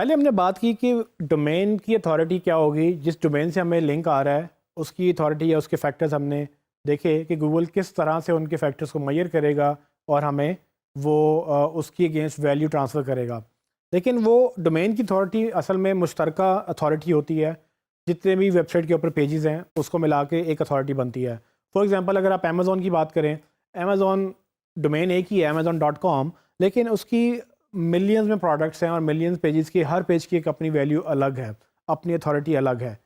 पहले हमने बात की कि डोमेन की अथॉरिटी क्या होगी, जिस डोमेन से हमें लिंक आ रहा है उसकी अथॉरिटी या उसके फैक्टर्स हमने देखे कि गूगल किस तरह से उनके फैक्टर्स को मेजर करेगा और हमें वो उसकी अगेंस्ट वैल्यू ट्रांसफ़र करेगा। लेकिन वो डोमेन की अथॉरिटी असल में मुश्तरका अथॉरिटी होती है। जितने भी वेबसाइट के ऊपर पेजेस हैं उसको मिला के एक अथॉरिटी बनती है। फॉर एग्ज़ाम्पल अगर आप अमेज़ॉन की बात करें, अमेज़ॉन डोमेन एक ही है amazon.com, लेकिन उसकी मिलियंस में प्रोडक्ट्स हैं और मिलियंस पेजेस की, हर पेज की एक अपनी वैल्यू अलग है, अपनी अथॉरिटी अलग है।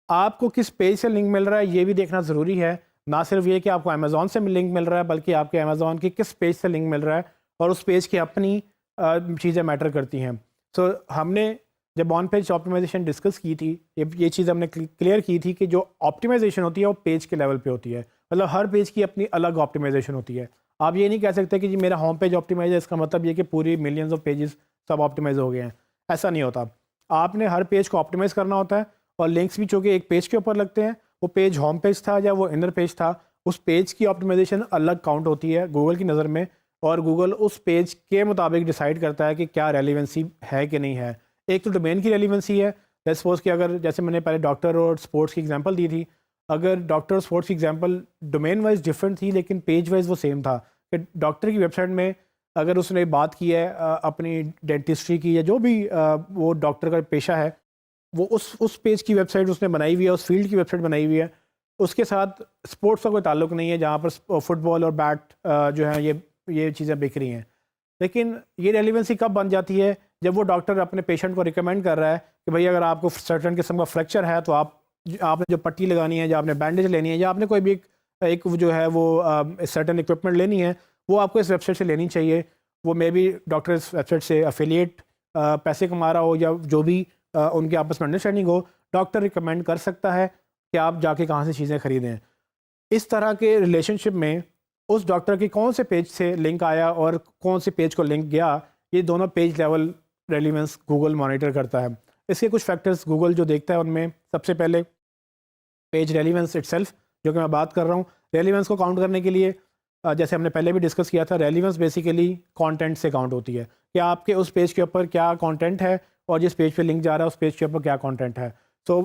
आपको किस पेज से लिंक मिल रहा है ये भी देखना ज़रूरी है। ना सिर्फ ये कि आपको अमेज़ॉन से लिंक मिल रहा है, बल्कि आपके अमेज़ॉन की किस पेज से लिंक मिल रहा है और उस पेज की अपनी चीज़ें मैटर करती हैं। सो हमने जब ऑन पेज ऑप्टिमाइजेशन डिस्कस की थी, ये चीज़ हमने क्लियर की थी कि जो ऑप्टिमाइजेशन होती है वो पेज के लेवल पे होती है। मतलब हर पेज की अपनी अलग ऑप्टिमाइजेशन होती है। आप ये नहीं कह सकते कि जी मेरा होम पेज ऑप्टिमाइज है, इसका मतलब ये कि पूरी मिलियंस ऑफ पेजेस सब ऑप्टिमाइज हो गए हैं। ऐसा नहीं होता। आपने हर पेज को ऑप्टिमाइज़ करना होता है और लिंक्स भी चूँकि एक पेज के ऊपर लगते हैं, वो पेज होम पेज था या वो इनर पेज था, उस पेज की ऑप्टिमाइजेशन अलग काउंट होती है गूगल की नज़र में। और गूगल उस पेज के मुताबिक डिसाइड करता है कि क्या रेलिवेंसी है कि नहीं है। एक तो डोमेन की रेलिवेंसी है। लेट्स सपोज कि अगर जैसे मैंने पहले डॉक्टर और स्पोर्ट्स की एग्जांपल दी थी, अगर डॉक्टर और स्पोर्ट्स की एग्जांपल डोमेन वाइज डिफरेंट थी लेकिन पेज वाइज वो सेम था कि डॉक्टर की वेबसाइट में अगर उसने बात की है अपनी डेंटिस्ट्री की या जो भी वो डॉक्टर का पेशा है, वो उस पेज की वेबसाइट उसने बनाई हुई है, उस फील्ड की वेबसाइट बनाई हुई है। उसके साथ स्पोर्ट्स का कोई ताल्लुक नहीं है जहाँ पर फुटबॉल और बैट जो है ये चीज़ें बिक रही हैं। लेकिन ये रेलिवेंसी कब बन जाती है, जब वो डॉक्टर अपने पेशेंट को रिकमेंड कर रहा है कि भाई अगर आपको सर्टेन किस्म का फ्रैक्चर है तो आपने जो पट्टी लगानी है या आपने बैंडेज लेनी है या आपने कोई भी एक जो है वो सर्टेन इक्विपमेंट लेनी है, वो आपको इस वेबसाइट से लेनी चाहिए। वो मे बी डॉक्टर इस वेबसाइट से अफिलिएट पैसे कमा रहा हो या जो भी उनके आपस में अंडरस्टैंडिंग हो, डॉक्टर रिकमेंड कर सकता है कि आप जाके कहाँ से चीज़ें खरीदें। इस तरह के रिलेशनशिप में उस डॉक्टर के कौन से पेज से लिंक आया और कौन से पेज को लिंक गया, ये दोनों page level relevance Google monitor करता है। इसके कुछ फैक्टर्स गूगल जो देखता है उनमें सबसे पहले पेज रेलिवेंस इटसेल्फ, जो कि मैं बात कर रहा हूँ। रेलिवेंस को काउंट करने के लिए जैसे हमने पहले भी डिस्कस किया था, रेलिवेंस बेसिकली कंटेंट से काउंट होती है कि आपके उस पेज के ऊपर क्या कंटेंट है और जिस पेज पे लिंक जा रहा है उस पेज के ऊपर क्या कंटेंट है। सो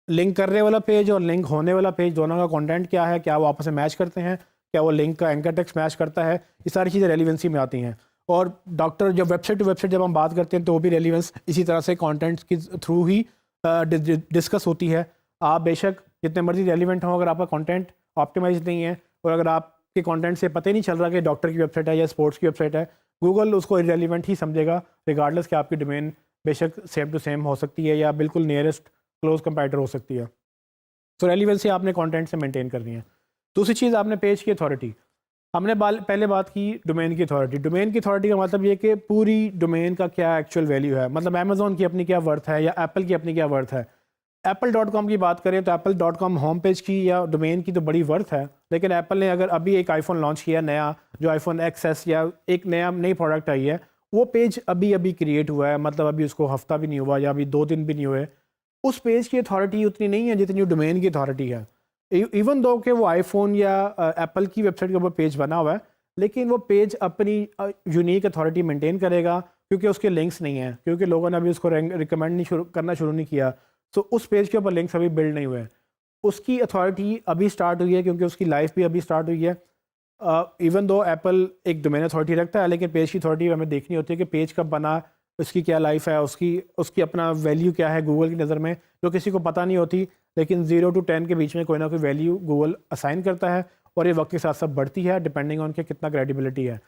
लिंक करने वाला पेज और लिंक होने वाला पेज दोनों का कंटेंट क्या है, क्या वो आपस में मैच करते हैं, क्या वो लिंक का एंकर टेक्स्ट मैच करता है, ये सारी चीज़ें रेलिवेंसी में आती हैं। और डॉक्टर जब वेबसाइट टू वेबसाइट जब हम बात करते हैं तो वो भी रेलिवेंस इसी तरह से कंटेंट के थ्रू ही डिस्कस होती है। आप बेशक जितने मर्जी रेलिवेंट हों, अगर आपका कंटेंट ऑप्टिमाइज नहीं है और अगर आपके कंटेंट से पता ही नहीं चल रहा कि डॉक्टर की वेबसाइट है या स्पोर्ट्स की वेबसाइट है, गूगल उसको इरेलीवेंट ही समझेगा, रिगार्डलेस कि आपकी डोमेन बेशक सेम टू सेम हो सकती है या बिल्कुल नियरेस्ट क्लोज कंपैरेटर हो सकती है। तो रेलिवेंसी आपने कंटेंट से मेंटेन करनी है। दूसरी चीज़ आपने पेज की अथॉरिटी। हमने पहले बात की डोमेन की अथॉरिटी। डोमेन की अथॉरिटी का मतलब ये कि पूरी डोमेन का क्या एक्चुअल वैल्यू है, मतलब अमेज़ॉन की अपनी क्या वर्थ है या एप्पल की अपनी क्या वर्थ है। Apple.com की बात करें तो Apple.com होम पेज की या डोमेन की तो बड़ी वर्थ है, लेकिन एप्पल ने अगर अभी एक आईफोन लॉन्च किया नया, जो आईफोन XS या एक नई प्रोडक्ट आई है, वो पेज अभी अभी क्रिएट हुआ है, मतलब अभी उसको हफ्ता भी नहीं हुआ या अभी 2 दिन भी नहीं हुए, उस पेज की अथॉरिटी उतनी नहीं है जितनी डोमेन की अथॉरिटी है। इवन दो कि वो आईफोन या एप्पल की वेबसाइट के ऊपर पेज बना हुआ है, लेकिन वो पेज अपनी यूनिक अथॉरिटी मेंटेन करेगा क्योंकि उसके लिंक्स नहीं हैं, क्योंकि लोगों ने अभी उसको रिकमेंड नहीं करना शुरू नहीं किया। सो उस पेज के ऊपर लिंक्स अभी बिल्ड नहीं हुए। उसकी अथॉरिटी अभी स्टार्ट हुई है क्योंकि उसकी लाइफ भी अभी स्टार्ट हुई है। इवन दो एप्पल एक डोमेन अथॉरिटी रखता है, लेकिन पेज की अथॉरिटी हमें देखनी होती है कि पेज कब बना, उसकी क्या लाइफ है, उसकी उसकी अपना वैल्यू क्या है गूगल की नज़र में, जो किसी को पता नहीं होती। लेकिन 0 to 10 के बीच में कोई ना कोई वैल्यू गूगल असाइन करता है और ये वक्त के साथ साथ बढ़ती है डिपेंडिंग ऑन के कितना क्रेडिबिलिटी है।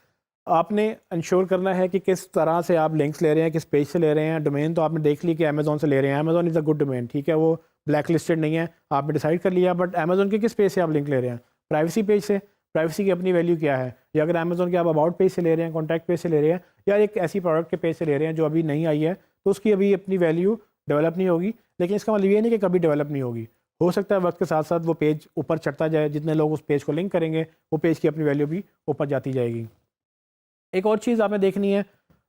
आपने इंश्योर करना है कि किस तरह से आप लिंक्स ले रहे हैं, किस पेज से ले रहे हैं। डोमेन तो आपने देख ली कि अमेज़ॉन से ले रहे हैं, Amazon is a good domain, ठीक है, वो ब्लैक लिस्टेड नहीं है, आपने डिसाइड कर लिया। बट अमेज़ॉन के किस पेज से आप लिंक ले रहे हैं? प्राइवेसी पेज से। प्राइवेसी की अपनी वैल्यू क्या है? या अगर अमेज़ॉन के आप अबाउट पेज से ले रहे हैं, कॉन्टैक्ट पेज से ले रहे हैं, या एक ऐसी प्रोडक्ट के पेज से ले रहे हैं जो अभी नहीं आई है, तो उसकी अभी अपनी वैल्यू डेवलप नहीं होगी। लेकिन इसका मतलब ये नहीं कि कभी डेवलप नहीं होगी। हो सकता है वक्त के साथ साथ वो पेज ऊपर चढ़ता जाए, जितने लोग उस पेज को लिंक करेंगे वो पेज की अपनी वैल्यू भी ऊपर जाती जाएगी। एक और चीज़ आपने देखनी है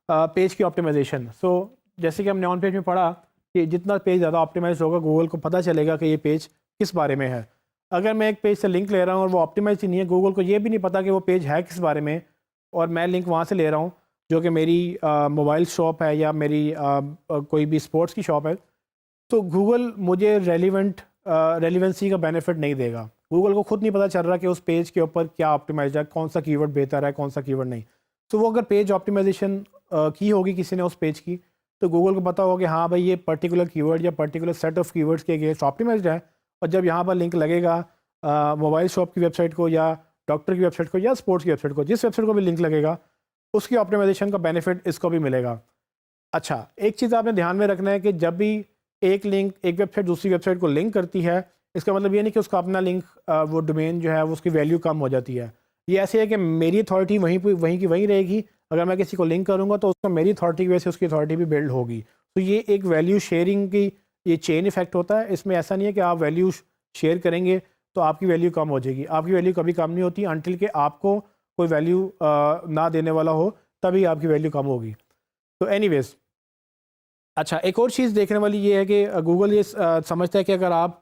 पेज की ऑप्टिमाइजेशन। सो जैसे कि हमने ऑन पेज में पढ़ा कि जितना पेज ज़्यादा ऑप्टिमाइज होगा, गूगल को पता चलेगा कि ये पेज किस बारे में है। अगर मैं एक पेज से लिंक ले रहा हूँ और वो ऑप्टिमाइज ही नहीं है, गूगल को ये भी नहीं पता कि वो पेज है किस बारे में, और मैं लिंक वहाँ से ले रहा हूँ, जो कि मेरी मोबाइल शॉप है या मेरी कोई भी स्पोर्ट्स की शॉप है, तो गूगल मुझे रेलिवेंसी का बेनिफिट नहीं देगा। गूगल को खुद नहीं पता चल रहा कि उस पेज के ऊपर क्या ऑप्टिमाइज है, कौन सा कीवर्ड बेहतर है, कौन सा कीवर्ड नहीं। तो वो अगर पेज ऑप्टिमाइजेशन की होगी किसी ने उस पेज की, तो गूगल को पता होगा कि हाँ भाई ये पर्टिकुलर कीवर्ड या पर्टिकुलर सेट ऑफ कीवर्ड्स के अगेंस्ट ऑप्टिमाइज्ड है। और जब यहाँ पर लिंक लगेगा मोबाइल शॉप की वेबसाइट को या डॉक्टर की वेबसाइट को या स्पोर्ट्स की वेबसाइट को, जिस वेबसाइट को भी लिंक लगेगा उसकी ऑप्टिमाइजेशन का बेनिफिट इसको भी मिलेगा। अच्छा, एक चीज़ आपने ध्यान में रखना है कि जब भी एक लिंक एक वेबसाइट दूसरी वेबसाइट को लिंक करती है, इसका मतलब ये नहीं कि उसका अपना लिंक वो डोमेन जो है वो उसकी वैल्यू कम हो जाती है। ये ऐसे है कि मेरी अथॉरिटी वहीं की वहीं रहेगी। अगर मैं किसी को लिंक करूँगा तो उसका मेरी अथॉरिटी की वजह से उसकी अथॉरिटी भी बिल्ड होगी। तो ये एक वैल्यू शेयरिंग की ये चेन इफेक्ट होता है। इसमें ऐसा नहीं है कि आप वैल्यू शेयर करेंगे तो आपकी वैल्यू कम हो जाएगी। आपकी वैल्यू कभी कम नहीं होती अनटिल कि आपको कोई वैल्यू ना देने वाला हो, तभी आपकी वैल्यू कम होगी। तो एनीवेज, अच्छा, एक और चीज़ देखने वाली ये है कि गूगल ये समझता है कि अगर आप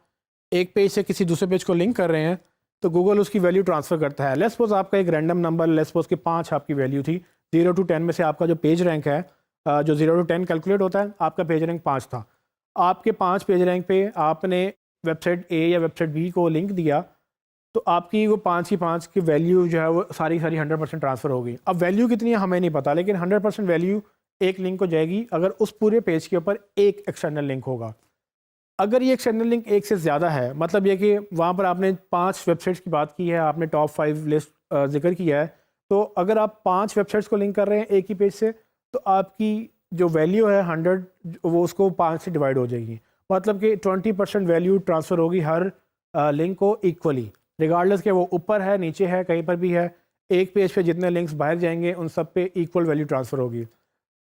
एक पेज से किसी दूसरे पेज को लिंक कर रहे हैं तो गूगल उसकी वैल्यू ट्रांसफ़र करता है। लेट्स सपोज आपका एक रैंडम नंबर, लेट्स सपोज कि 5 आपकी वैल्यू थी, 0 to 10 में से आपका जो पेज रैंक है, जो 0 to 10 कैलकुलेट होता है, आपका पेज रैंक 5 था। आपके 5 पेज रैंक पे आपने वेबसाइट ए या वेबसाइट बी को लिंक दिया, तो आपकी वो 5 की 5 की वैल्यू जो है वो सारी 100% ट्रांसफ़र होगी। अब वैल्यू कितनी है हमें नहीं पता, लेकिन 100% वैल्यू एक लिंक को जाएगी अगर उस पूरे पेज के ऊपर एक एक्सटर्नल लिंक होगा। अगर ये एक्सटर्नल लिंक एक से ज़्यादा है, मतलब ये कि वहाँ पर आपने 5 वेबसाइट्स की बात की है, आपने टॉप 5 लिस्ट जिक्र किया है, तो अगर आप 5 वेबसाइट्स को लिंक कर रहे हैं एक ही पेज से, तो आपकी जो वैल्यू है 100, वो उसको 5 से डिवाइड हो जाएगी। मतलब कि 20% वैल्यू ट्रांसफ़र होगी हर लिंक को इक्वली, रिगार्डलेस के वो ऊपर है, नीचे है, कहीं पर भी है। एक पेज पे जितने लिंक्स बाहर जाएंगे उन सब पे इक्वल वैल्यू ट्रांसफ़र होगी।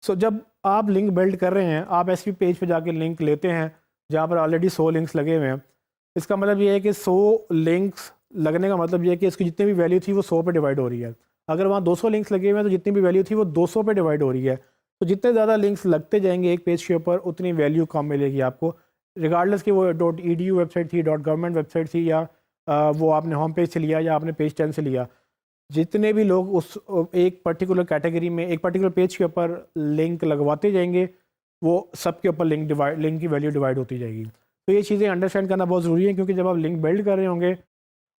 सो जब आप लिंक बिल्ड कर रहे हैं, आप ऐसी पेज पे जाके लिंक लेते हैं जहाँ पर ऑलरेडी 100 लिंक्स लगे हुए हैं, इसका मतलब ये है कि 100 लिंक्स लगने का मतलब ये है कि इसकी जितनी भी वैल्यू थी वो 100 पे डिवाइड हो रही है। अगर वहाँ 200 लिंक्स लगे हुए हैं तो जितनी भी वैल्यू थी वो 200 पे डिवाइड हो रही है। तो जितने ज़्यादा लिंक्स लगते जाएंगे एक पेज के ऊपर, उतनी वैल्यू कम मिलेगी आपको, रिगार्डलेस कि वो .edu वेबसाइट थी, .government वेबसाइट थी, या वो आपने होम पेज से लिया या आपने पेज 10 से लिया। जितने भी लोग उस एक पर्टिकुलर कैटेगरी में एक पर्टिकुलर पेज के ऊपर लिंक लगवाते जाएंगे, वो सब के ऊपर लिंक की वैल्यू डिवाइड होती जाएगी। तो ये चीज़ें अंडरस्टैंड करना बहुत ज़रूरी है, क्योंकि जब आप लिंक बिल्ड कर रहे होंगे,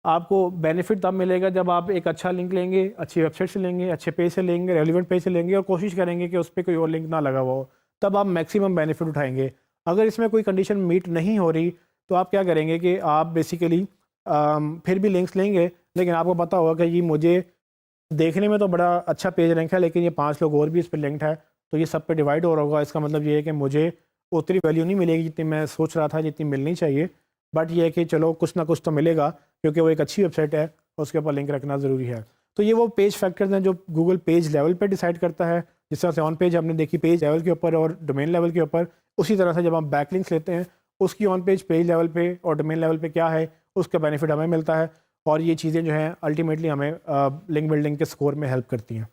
आपको बेनिफिट तब मिलेगा जब आप एक अच्छा लिंक लेंगे, अच्छी वेबसाइट से लेंगे, अच्छे पेज से लेंगे, रेलिवेंट पेज से लेंगे, और कोशिश करेंगे कि उस पर कोई और लिंक ना लगा हुआ हो, तब आप मैक्सिमम बेनिफिट उठाएंगे। अगर इसमें कोई कंडीशन मीट नहीं हो रही तो आप क्या करेंगे कि आप बेसिकली फिर भी लिंक्स लेंगे, लेकिन आपको पता होगा कि ये मुझे देखने में तो बड़ा अच्छा पेज रैंक है, लेकिन ये 5 लोग और भी इस पर लिंक्ड है, तो ये सब पे डिवाइड हो रहा होगा। इसका मतलब ये है कि मुझे उतनी वैल्यू नहीं मिलेगी जितनी मैं सोच रहा था, जितनी मिलनी चाहिए। बट ये है कि चलो कुछ ना कुछ तो मिलेगा, क्योंकि वो एक अच्छी वेबसाइट है, उसके ऊपर लिंक रखना ज़रूरी है। तो ये वो पेज फैक्टर्स हैं जो गूगल पेज लेवल पर डिसाइड करता है। जिस तरह से ऑन पेज हमने देखी पेज लेवल के ऊपर और डोमेन लेवल के ऊपर, उसी तरह से जब हम बैक लिंक्स लेते हैं, उसकी ऑन पेज लेवल पे और डोमेन लेवल पे क्या है, उसका बेनिफिट हमें मिलता है। और ये चीज़ें जो हैं अल्टीमेटली हमें लिंक बिल्डिंग के स्कोर में हेल्प करती हैं।